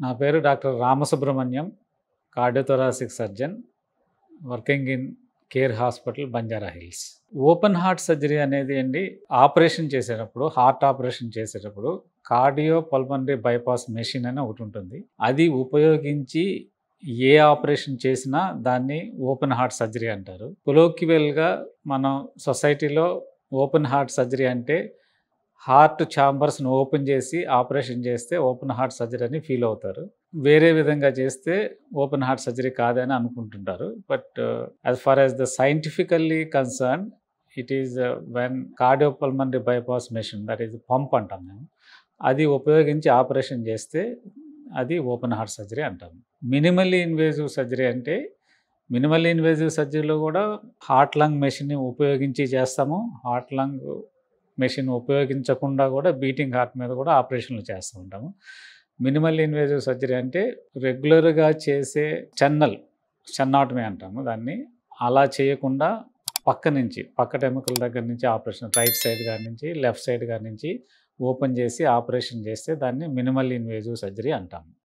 నా పేరు doctor Ramasubramanyam, cardiothoracic surgeon, working in Care hospital, Banjara Hills. Open heart surgery అనేది అండి, ఆపరేషన్ చేసేటప్పుడు, హార్ట్ ఆపరేషన్ చేసేటప్పుడు కార్డియో పల్మనరీ బైపాస్ మెషిన్ అని ఒకటి ఉంటుంది. అది ఉపయోగించి ఏ ఆపరేషన్ చేసినా దాన్ని ఓపెన్ హార్ట్ సర్జరీ అంటారు. కొలోక్యువల్గా మనం సొసైటీలో ఓపెన్ హార్ట్ సర్జరీ అంటే హార్ట్ ఛాంబర్స్ను ఓపెన్ చేసి ఆపరేషన్ చేస్తే ఓపెన్ హార్ట్ సర్జరీ అని ఫీల్ అవుతారు. వేరే విధంగా చేస్తే ఓపెన్ హార్ట్ సర్జరీ కాదని అనుకుంటుంటారు. But as far as the scientifically concern, it is when cardiopulmonary bypass machine, that is pump అంటాం మేము, అది ఉపయోగించి ఆపరేషన్ చేస్తే అది ఓపెన్ హార్ట్ సర్జరీ అంటాము. మినిమల్లీ ఇన్వేజివ్ సర్జరీ అంటే, మినిమల్లీ ఇన్వేజివ్ సర్జరీలో కూడా హార్ట్ లంగ్ మెషిన్ని ఉపయోగించి చేస్తాము. హార్ట్ లంగ్ మెషిన్ ఉపయోగించకుండా కూడా బీటింగ్ హార్ట్ మీద కూడా ఆపరేషన్లు చేస్తూ ఉంటాము. మినిమల్ ఇన్వేజివ్ సర్జరీ అంటే రెగ్యులర్గా చేసే స్టెన్నాటమీ అంటాము దాన్ని. అలా చేయకుండా పక్క ఎముకల దగ్గర నుంచి ఆపరేషన్, రైట్ సైడ్ గారి నుంచి లెఫ్ట్ సైడ్ గారి నుంచి ఓపెన్ చేసి ఆపరేషన్ చేస్తే దాన్ని మినిమల్ ఇన్వేజివ్ సర్జరీ అంటాము.